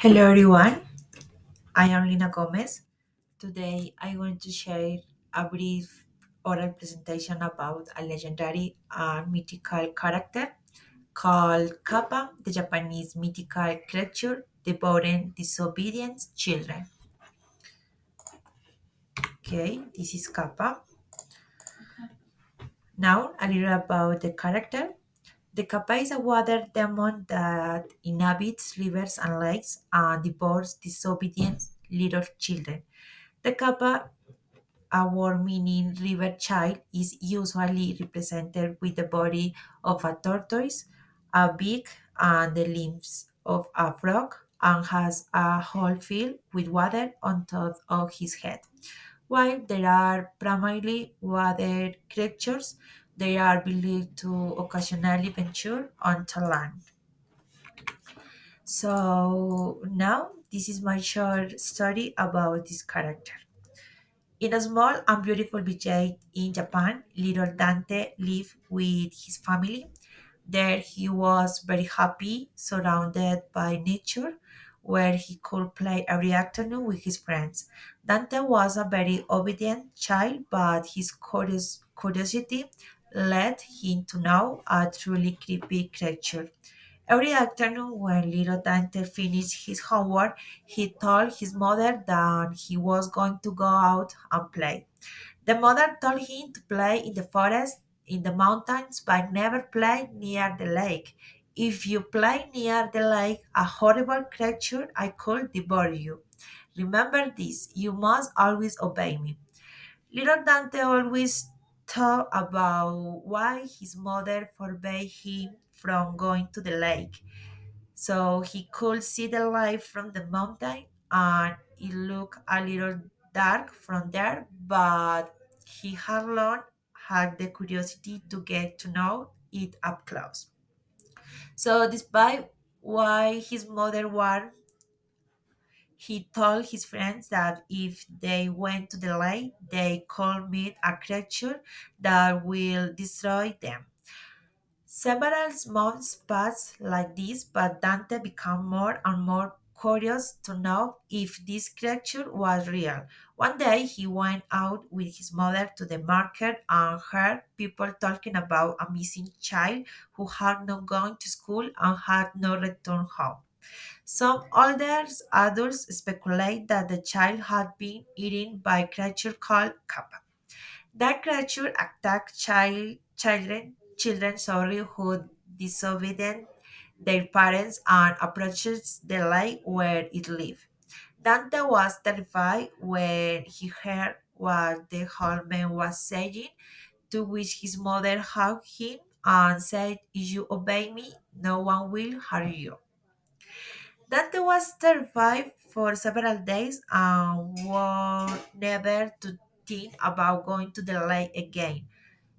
Hello everyone, I am Lina Gomez. Today I want to share a brief oral presentation about a legendary and mythical character called Kappa, the Japanese mythical creature devouring disobedient children. Okay, this is Kappa. Now a little about the character. The Kappa is a water demon that inhabits rivers and lakes and devours disobedient little children. The Kappa, a word meaning river child, is usually represented with the body of a tortoise, a beak, and the limbs of a frog, and has a hole filled with water on top of his head. While there are primarily water creatures, they are believed to occasionally venture onto land. So now this is my short story about this character. In a small and beautiful village in Japan, little Dante lived with his family. There he was very happy, surrounded by nature, where he could play every afternoon with his friends. Dante was a very obedient child, but his curiosity led him to know a truly creepy creature. Every afternoon, when little Dante finished his homework, he told his mother that he was going to go out and play. The mother told him to play in the forest, in the mountains, but never play near the lake. If you play near the lake, a horrible creature I could devour you. Remember this, you must always obey me. Little Dante always thought about why his mother forbade him from going to the lake. So he could see the light from the mountain and it looked a little dark from there, but he had long had the curiosity to get to know it up close. So despite why his mother warned, he told his friends that if they went to the lake, they could meet a creature that will destroy them. Several months passed like this, but Dante became more and more curious to know if this creature was real. One day he went out with his mother to the market and heard people talking about a missing child who had not gone to school and had not returned home. Some older adults speculate that the child had been eaten by a creature called Kappa. That creature attacked children who disobeyed their parents and approaches the lake where it lived. Dante was terrified when he heard what the old man was saying, to which his mother hugged him and said, "If you obey me, no one will harm you." Dante was terrified for several days and swore never to think about going to the lake again.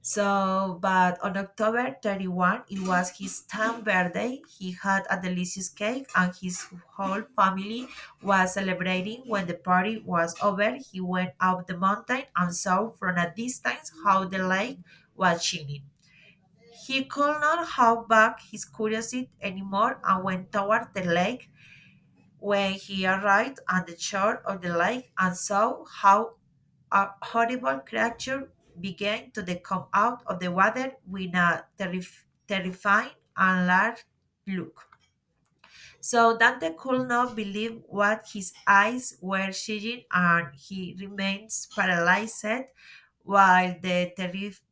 So, but on October 31, it was his 10th birthday. He had a delicious cake and his whole family was celebrating. When the party was over, he went up the mountain and saw from a distance how the lake was shining. He could not hold back his curiosity anymore and went toward the lake. When he arrived at the shore of the lake and saw how a horrible creature began to come out of the water with a terrifying and large look. So Dante could not believe what his eyes were seeing, and he remains paralyzed while the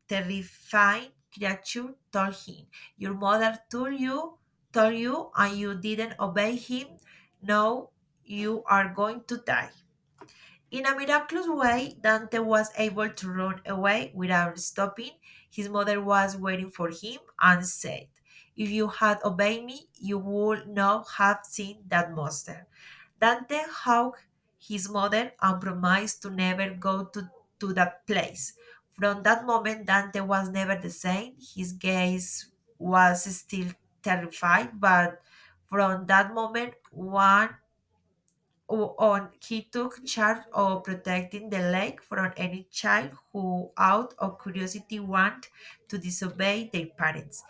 terrifying creature told him, "Your mother told you, and you didn't obey him. Now you are going to die." In a miraculous way, Dante was able to run away without stopping. His mother was waiting for him and said, "If you had obeyed me, you would not have seen that monster." Dante hugged his mother and promised to never go to that place. From that moment, Dante was never the same. His gaze was still terrified, but from that moment on, he took charge of protecting the lake from any child who, out of curiosity, wanted to disobey their parents.